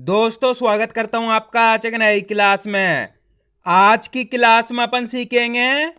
दोस्तों स्वागत करता हूं आपका आज एक नई क्लास में। आज की क्लास में अपन सीखेंगे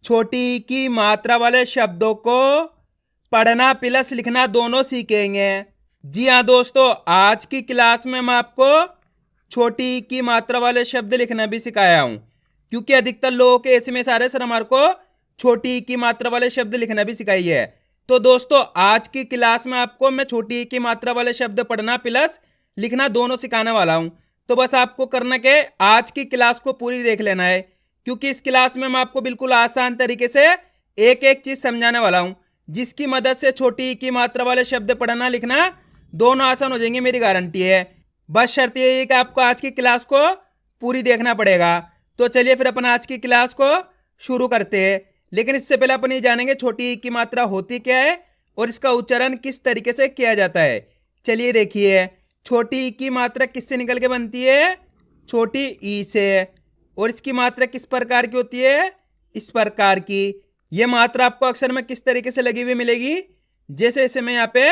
छोटी की मात्रा वाले शब्दों को पढ़ना प्लस लिखना दोनों सीखेंगे। जी हाँ दोस्तों, आज की क्लास में मैं आपको छोटी की मात्रा वाले शब्द लिखना भी सिखाया हूं, क्योंकि अधिकतर लोगों के इसमें सारे सर हमारे को छोटी की मात्रा वाले शब्द लिखना भी सिखाई है। तो दोस्तों आज की क्लास में आपको मैं छोटी की मात्रा वाले शब्द पढ़ना प्लस लिखना दोनों सिखाने वाला हूं। तो बस आपको करना क्या है, आज की क्लास को पूरी देख लेना है, क्योंकि इस क्लास में मैं आपको बिल्कुल आसान तरीके से एक एक चीज समझाने वाला हूं, जिसकी मदद से छोटी की मात्रा वाले शब्द पढ़ना लिखना दोनों आसान हो जाएंगे, मेरी गारंटी है। बस शर्त यही है कि आपको आज की क्लास को पूरी देखना पड़ेगा। तो चलिए फिर अपन आज की क्लास को शुरू करते हैं। लेकिन इससे पहले अपन ये जानेंगे छोटी की मात्रा होती क्या है और इसका उच्चारण किस तरीके से किया जाता है। चलिए देखिए, छोटी की मात्रा किससे निकल के बनती है? छोटी ई से। और इसकी मात्रा किस प्रकार की होती है? इस प्रकार की। ये मात्रा आपको अक्षर में किस तरीके से लगी हुई मिलेगी? जैसे इसे मैं यहाँ पे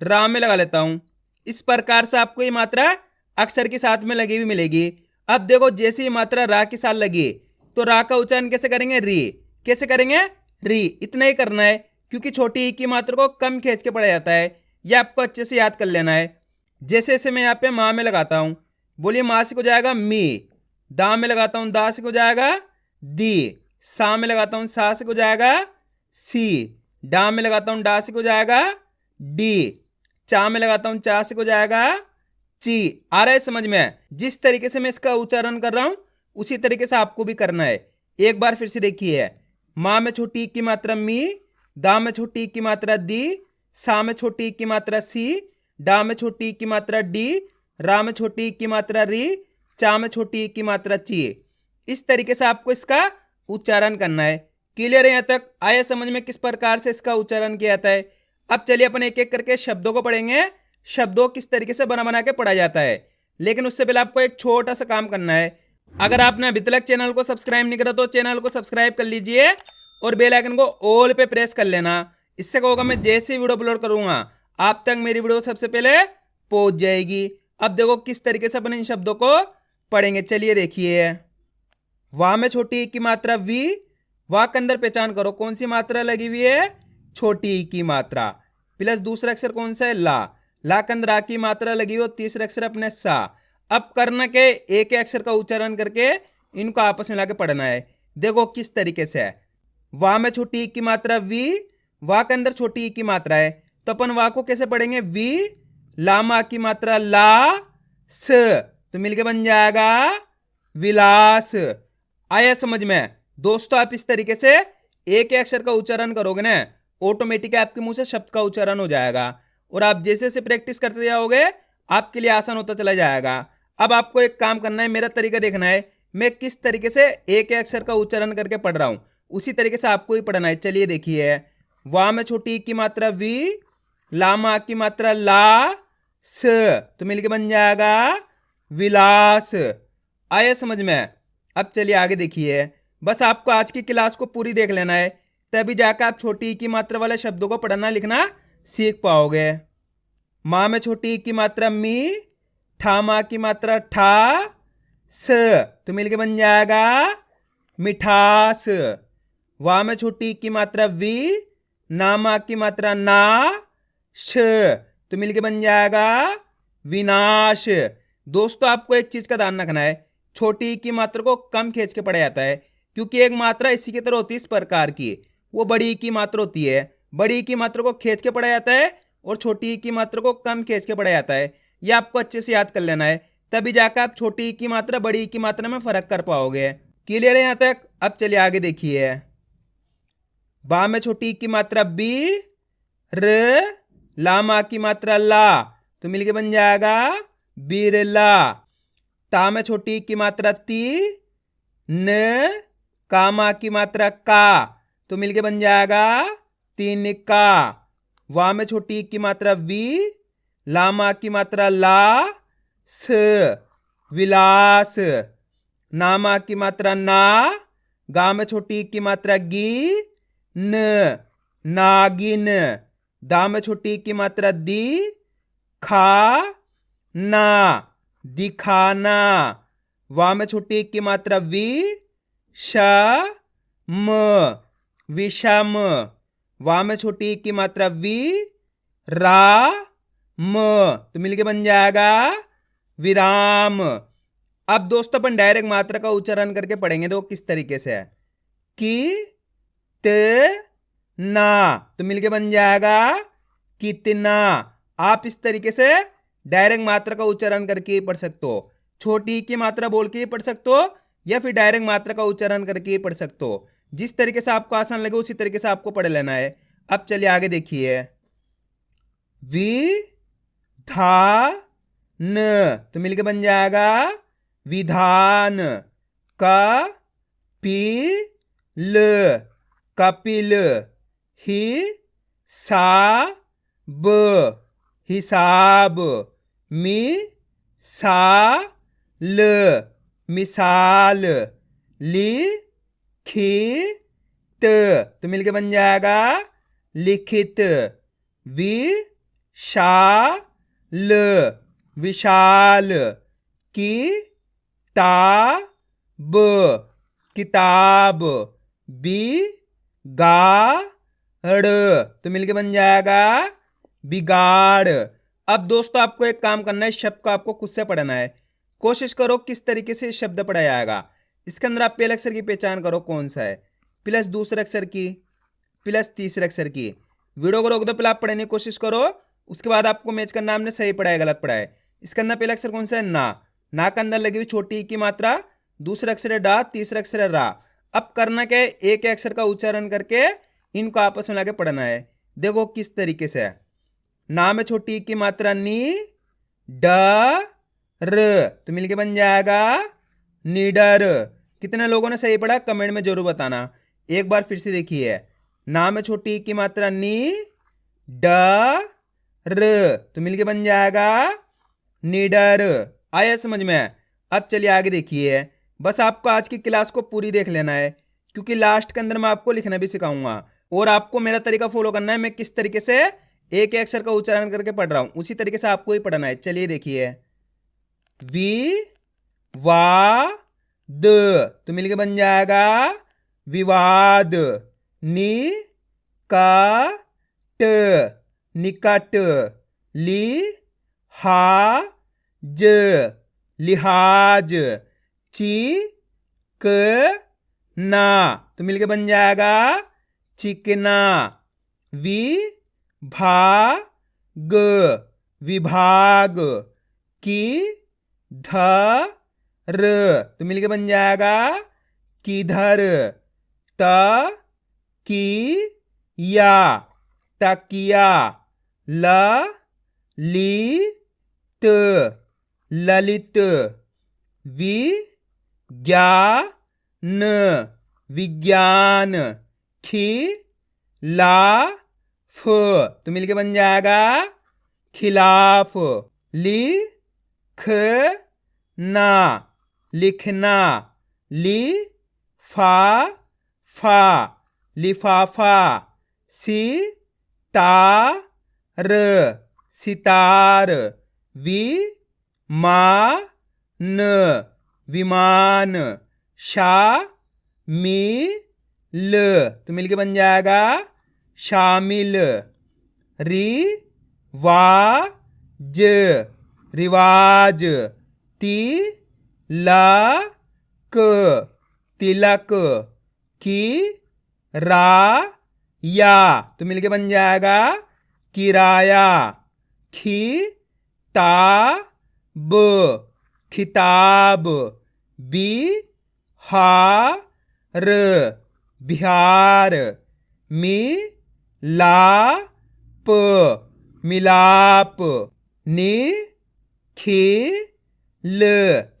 रा में लगा लेता हूं, इस प्रकार से आपको ये मात्रा अक्षर के साथ में लगी हुई मिलेगी। अब देखो, जैसे ये मात्रा रा के साथ लगी तो रा का उच्चारण कैसे करेंगे? री। कैसे करेंगे? री। इतना ही करना है, क्योंकि छोटी ई की मात्रा को कम खींच के पढ़ा जाता है। यह आपको अच्छे से याद कर लेना है। जैसे जैसे मैं यहाँ पे माँ में लगाता हूँ, बोलिए माँ से हो जाएगा मी। दा में लगाता हूँ, दा से हो जाएगा दी। सा में लगाता हूँ, सा से हो जाएगा सी। डा में लगाता हूँ, डा से हो जाएगा डी। चा में लगाता हूँ, चा से हो जाएगा ची। आ रहा है समझ में? जिस तरीके से मैं इसका उच्चारण कर रहा हूँ उसी तरीके से आपको भी करना है। एक बार फिर से देखिए, माँ में छोटी की मात्रा मी, दा में छोटी की मात्रा दी, सा में छोटी की मात्रा सी, डा में छोटी की मात्रा डी, रा में छोटी की मात्रा री, चा में छोटी की मात्रा ची। इस तरीके से आपको इसका उच्चारण करना है। क्लियर है? यहाँ तक आया समझ में किस प्रकार से इसका उच्चारण किया जाता है? अब चलिए अपन एक एक करके शब्दों को पढ़ेंगे, शब्दों किस तरीके से बना बना के पढ़ा जाता है। लेकिन उससे पहले आपको एक छोटा सा काम करना है। अगर आपने अभी तक चैनल को सब्सक्राइब नहीं करा तो चैनल को सब्सक्राइब कर लीजिए और बेल आइकन को ऑल पे प्रेस कर लेना। इससे क्या होगा, मैं जैसे वीडियो अपलोड करूंगा आप तक मेरी वीडियो सबसे पहले पहुंच जाएगी। अब देखो किस तरीके से अपन इन शब्दों को पढ़ेंगे। चलिए देखिए, वाह में छोटी की मात्रा वी, वाह के अंदर पहचान करो कौन सी मात्रा लगी हुई है? छोटी की मात्रा। प्लस दूसरा अक्षर कौन सा है? ला। ला के अंदर आ की मात्रा लगी हुई और तीसरा अक्षर अपने सा। अब करना के एक अक्षर का उच्चारण करके इनको आपस में लाके पढ़ना है। देखो किस तरीके से है। वाह में छोटी की मात्रा वी, वाह के अंदर छोटी की मात्रा है, तो अपन वाह को कैसे पढ़ेंगे? वी। लामा की मात्रा ला स, तो मिलके बन जाएगा विलास। आया समझ में? दोस्तों आप इस तरीके से एक अक्षर का उच्चारण करोगे ना, ऑटोमेटिक आपके मुंह से शब्द का उच्चारण हो जाएगा। और आप जैसे जैसे प्रैक्टिस करते जाओगे आपके लिए आसान होता चला जाएगा। अब आपको एक काम करना है, मेरा तरीका देखना है, मैं किस तरीके से एक अक्षर का उच्चारण करके पढ़ रहा हूं, उसी तरीके से आपको ही पढ़ना है। चलिए देखिए, वाह में छोटी की मात्रा वी, लामा की मात्रा ला स, तो मिलके बन जाएगा विलास। आया समझ में? अब चलिए आगे देखिए, बस आपको आज की क्लास को पूरी देख लेना है, तभी जाकर आप छोटी की मात्रा वाले शब्दों को पढ़ना लिखना सीख पाओगे। माँ में छोटी की मात्रा मी, ठा माँ की मात्रा ठा स, तो मिलके बन जाएगा मिठास। वाह में छोटी की मात्रा वी, ना माँ की मात्रा ना श, तो मिलके बन जाएगा विनाश। दोस्तों आपको एक चीज का ध्यान रखना है, छोटी की मात्रा को कम खींच के पढ़ा जाता है, क्योंकि एक मात्रा इसी की तरह होती है इस प्रकार की, वो बड़ी की मात्रा होती है। बड़ी की मात्रा को खींच के पढ़ा जाता है और छोटी की मात्रा को कम खींच के पढ़ा जाता है। यह आपको अच्छे से याद कर लेना है, तभी जाकर आप छोटी की मात्रा बड़ी की मात्रा में फर्क कर पाओगे। क्लियर है यहाँ तक? अब चलिए आगे देखिए, बा में छोटी की मात्रा बी, र, लामा की मात्रा ला, तो मिलके बन जाएगा बिरला। ता में छोटी की मात्रा ती, न, कामा की मात्रा का, तो मिलके बन जाएगा तिनका। वा में छोटी की मात्रा वी, लामा की मात्रा ला स, विलास। नामा की मात्रा ना, गा में छोटी की मात्रा गी, न, नागिन। दा में छोटी की मात्रा दी, खा ना, दिखाना। वा में छोटी एक की मात्रा वि श म विषम। वा में छोटी एक की मात्रा वि रा म तो मिलके बन जाएगा विराम। अब दोस्तों अपन डायरेक्ट मात्रा का उच्चारण करके पढ़ेंगे। तो किस तरीके से है कि त ना तो मिलके बन जाएगा कितना। आप इस तरीके से डायरेक्ट मात्रा का उच्चारण करके ही पढ़ सकते हो। छोटी की मात्रा बोल के ही पढ़ सकते हो या फिर डायरेक्ट मात्रा का उच्चारण करके ही पढ़ सकते हो। जिस तरीके से आपको आसान लगे उसी तरीके से आपको पढ़ लेना है। अब चलिए आगे देखिए। विधान तो मिलके बन जाएगा विधान। कपिल कपिल। हिसाब हिसाब। मिसाल मिसाल। लिखित तो मिलके बन जाएगा लिखित। विशाल विशाल। किताब किताब। बिगाड़ तो मिलके बन जाएगा बिगाड़। अब दोस्तों आपको एक काम करना है, शब्द को आपको खुद से पढ़ना है। कोशिश करो किस तरीके से शब्द पढ़ा जाएगा। इसके अंदर आप पहले अक्षर की पहचान करो कौन सा है, प्लस दूसरे अक्षर की, प्लस तीसरे अक्षर की। वीडियो को रोक दो, पहले आप पढ़ने की कोशिश करो, उसके बाद आपको मैच करना हमने सही पढ़ा है गलत पढ़ा है। इसके अंदर पहला अक्षर कौन सा है ना। ना के अंदर लगी हुई छोटी ई की मात्रा, दूसरा अक्षर है डा, तीसरा अक्षर है रा। अब करना क्या है, एक अक्षर का उच्चारण करके इनको आपस में लाके पढ़ना है। देखो किस तरीके से है। ना में छोटी ई की मात्रा नी, ड र तो मिलके बन जाएगा निडर। कितने लोगों ने सही पढ़ा कमेंट में जरूर बताना। एक बार फिर से देखिए। ना में छोटी ई की मात्रा नी, ड र तो मिलके बन जाएगा निडर। आया समझ में। अब चलिए आगे देखिए। बस आपको आज की क्लास को पूरी देख लेना है, क्योंकि लास्ट के अंदर मैं आपको लिखना भी सिखाऊंगा और आपको मेरा तरीका फॉलो करना है। मैं किस तरीके से एक अक्षर का उच्चारण करके पढ़ रहा हूं उसी तरीके से आपको ही पढ़ना है। चलिए देखिए। विवाद तो मिलके बन जाएगा विवाद। निकट निकट। लिहाज लिहाज। चिकना तो मिलके बन जाएगा चिकना। विभाग विभाग। किधर तो मिलके बन जाएगा किधर। तकिया तकिया। ललित ललित। विज्ञान विज्ञान। खिलाफ तो मिलके बन जाएगा खिलाफ। लिखना लिखना। लिफाफा लिफाफा। सितार सितार। विमान विमान। शामिल तो मिलके बन जाएगा शामिल। रिवाज रिवाज। तिलक तिलक। किराया तो मिलके बन जाएगा किराया। खिताब खिताब। बिहार बिहार। मिलाप मिलाप। निखिल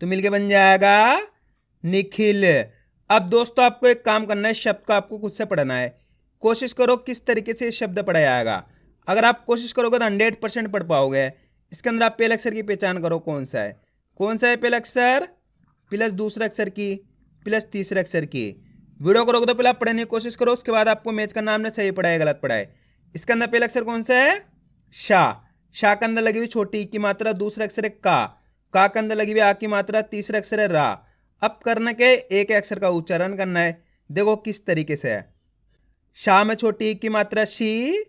तो मिलके बन जाएगा निखिल। अब दोस्तों आपको एक काम करना है, शब्द को आपको खुद से पढ़ना है। कोशिश करो किस तरीके से शब्द पढ़ा जाएगा। अगर आप कोशिश करोगे तो 100% पढ़ पाओगे। इसके अंदर आप पहले अक्षर की पहचान करो कौन सा है। कौन सा है पहला अक्षर, प्लस दूसरे अक्षर की, प्लस तीसरे अक्षर की। वीडियो को रोक दो, पहले आप पढ़ने की कोशिश करो, उसके बाद आपको मैच करना हमने सही पढ़ा है गलत पढ़ा है। इसके अंदर पहला अक्षर कौन सा है, शा। शा के अंदर लगी हुई छोटी की मात्रा, दूसरा अक्षर है का। का के अंदर लगी हुई आ की मात्रा, तीसरा अक्षर है रा। अब करना क्या है, एक अक्षर का उच्चारण करना है। देखो किस तरीके से है। शा में छोटी की मात्रा शी,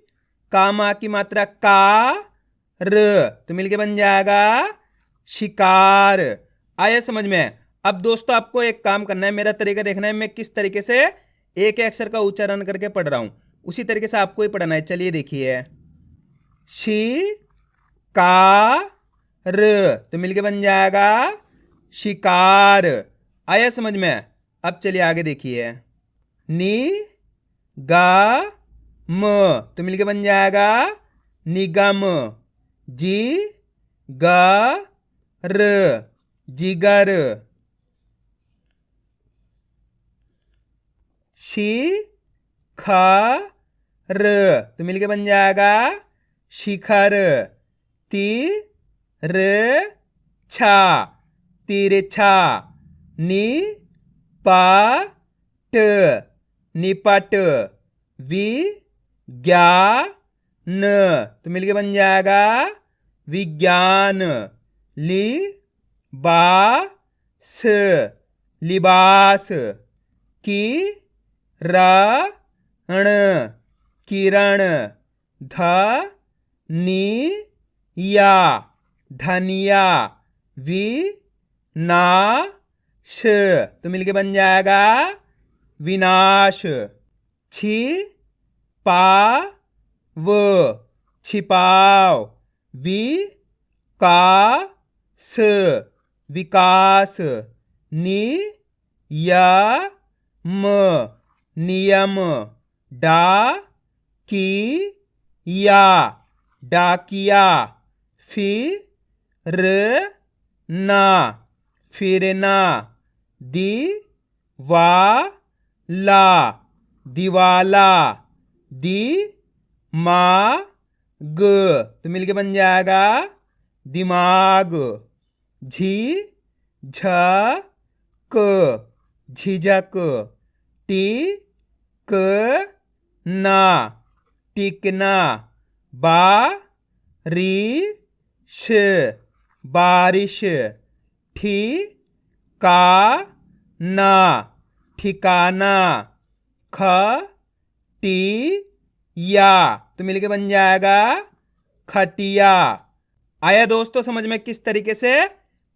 का मा की मात्रा का, र, तो मिलके बन जाएगा शिकार। आया समझ में। अब दोस्तों आपको एक काम करना है, मेरा तरीका देखना है, मैं किस तरीके से एक अक्षर का उच्चारण करके पढ़ रहा हूं, उसी तरीके से आपको ही पढ़ना है। चलिए देखिए, शी का र, तो मिलके बन जाएगा शिकार। आया समझ में। अब चलिए आगे देखिए, नी गा म, तो मिलके बन जाएगा निगम। जी गा र, जिगर। शी खा र, तो मिलके बन जाएगा शिखर। ती र छा, तिरछा। नि पा ट, निपट। वि ज्ञा न, तो मिलके बन जाएगा विज्ञान। लि बा स, लिबास। की रा ण, किरण। ध नि या, धनिया। वि ना श, तो मिलके बन जाएगा विनाश। छी पा व, छिपाव। वि का स, विकास। नि या म, नियम। डा की या, डाकिया। फि र ना, फिरना। दि वा ला, दिवाला। दि मा ग, तो मिलके बन जाएगा दिमाग। झी झ क, झिझक। टी क ना, टिकना। बा री श, बारिश। ठी का ना, ठिकाना। ख टी या, तो मिलके बन जाएगा खटिया। आया दोस्तों समझ में किस तरीके से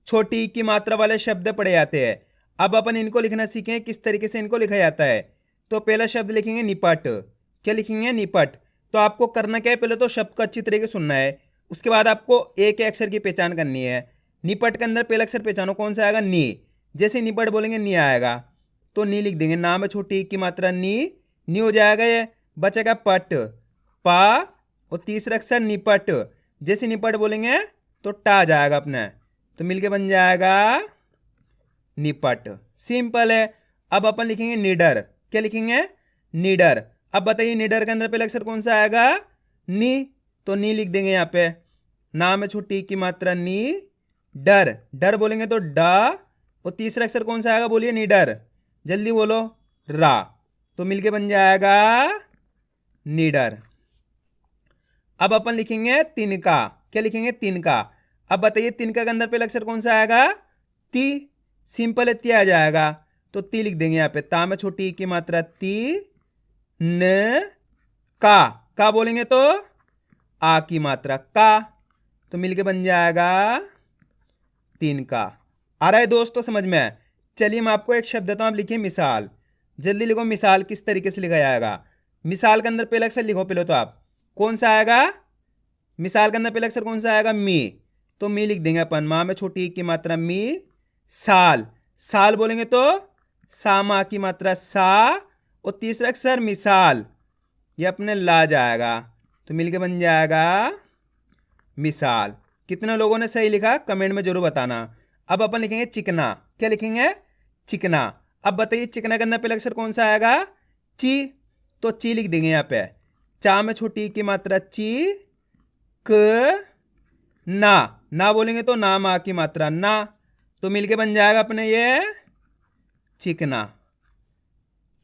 छोटी की मात्रा वाले शब्द पढ़े जाते हैं। अब अपन इनको लिखना सीखें किस तरीके से इनको लिखा जाता है। तो पहला शब्द लिखेंगे निपट। क्या लिखेंगे, निपट। तो आपको करना क्या है, पहले तो शब्द को अच्छी तरीके से सुनना है, उसके बाद आपको एक अक्षर की पहचान करनी है। निपट के अंदर पहला अक्षर पहचानो, कौन सा आएगा, नी। जैसे निपट बोलेंगे नी आएगा, तो नी लिख देंगे। ना में छोटी की मात्रा नी हो जाएगा, ये बचेगा पट, पा, और तीसरा अक्षर निपट। जैसे निपट बोलेंगे तो टा जाएगा अपने, तो मिलके बन जाएगा निपट। सिंपल है। अब अपन लिखेंगे निडर। क्या लिखेंगे, निडर। अब बताइए निडर के अंदर पहला अक्षर कौन सा आएगा, नी, तो नी लिख देंगे यहाँ पे। ना में छोटी की मात्रा नी, डर, डर बोलेंगे तो डा, और तीसरा अक्षर कौन सा आएगा, बोलिए निडर, जल्दी बोलो, रा, तो मिलके बन जाएगा निडर। अब अपन लिखेंगे तिनका। क्या लिखेंगे, तिनका। अब बताइए तिनका के अंदर पहला अक्षर कौन सा आएगा, ती, सिंपल है, ती आ जाएगा, तो ती लिख देंगे यहाँ पे। ता में छोटी की मात्रा ती, न का बोलेंगे तो आ की मात्रा का, तो मिलके बन जाएगा तिनका। आ रहा है दोस्तों समझ में। चलिए मैं आपको एक शब्द देता हूं, आप लिखिए मिसाल। जल्दी लिखो मिसाल किस तरीके से लिखा जाएगा। मिसाल के अंदर पहला अक्षर लिखो पहले तो आप, कौन सा आएगा, मिसाल के अंदर पहला अक्षर कौन सा आएगा, मी, तो मी लिख देंगे अपन। माँ में छोटी की मात्रा मी, साल, साल बोलेंगे तो सा माँ की मात्रा सा, और तीसरा अक्षर मिसाल, ये अपने ला जाएगा, तो मिलके बन जाएगा मिसाल। कितने लोगों ने सही लिखा कमेंट में जरूर बताना। अब अपन लिखेंगे चिकना। क्या लिखेंगे, चिकना। अब बताइए चिकना के अंदर पहला अक्षर कौन सा आएगा, ची, तो ची लिख देंगे यहाँ पे। चा में छोटी की मात्रा ची, क ना बोलेंगे तो ना माँ की मात्रा ना, तो मिलके बन जाएगा अपने ये चिकना।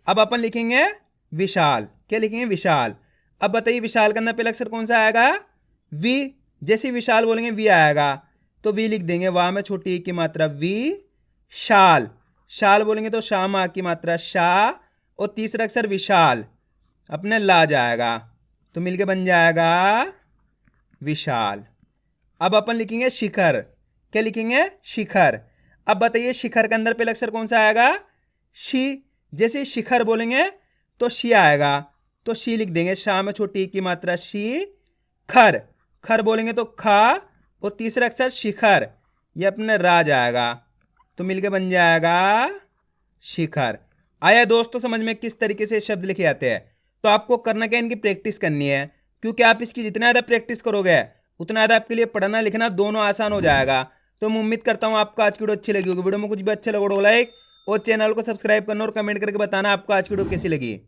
अब अपन लिखेंगे विशाल। क्या लिखेंगे, विशाल। अब बताइए विशाल के अंदर पहला अक्षर कौन सा आएगा, वी, जैसे विशाल बोलेंगे वी आएगा। तो वी लिख देंगे। वाह में छोटी ई की मात्रा वी। शाल, शाल बोलेंगे तो शाह माँ की मात्रा शाह, और तीसरा अक्षर विशाल अपने ला जाएगा, तो मिलके बन जाएगा विशाल। अब अपन लिखेंगे शिखर। क्या लिखेंगे? शिखर। अब बताइए शिखर के अंदर पहला अक्षर कौन सा आएगा? शी। जैसे शिखर बोलेंगे तो शी आएगा, तो शी लिख देंगे। शाह में छोटी की मात्रा शी। खर, खर बोलेंगे तो खा, और तीसरा अक्षर शिखर ये अपने रा जाएगा, तो मिलके बन जाएगा शिखर। आया दोस्तों समझ में किस तरीके से शब्द लिखे जाते हैं? तो आपको करना क्या, इनकी प्रैक्टिस करनी है, क्योंकि आप इसकी जितना ज़्यादा प्रैक्टिस करोगे उतना ज़्यादा आपके लिए पढ़ना लिखना दोनों आसान हो जाएगा। तो मैं उम्मीद करता हूँ आपको आज की वीडियो अच्छी लगी होगी। वीडियो में कुछ भी अच्छा लगा लाइक और चैनल को सब्सक्राइब करना और कमेंट करके बताना आपको आज की वीडियो कैसी लगी।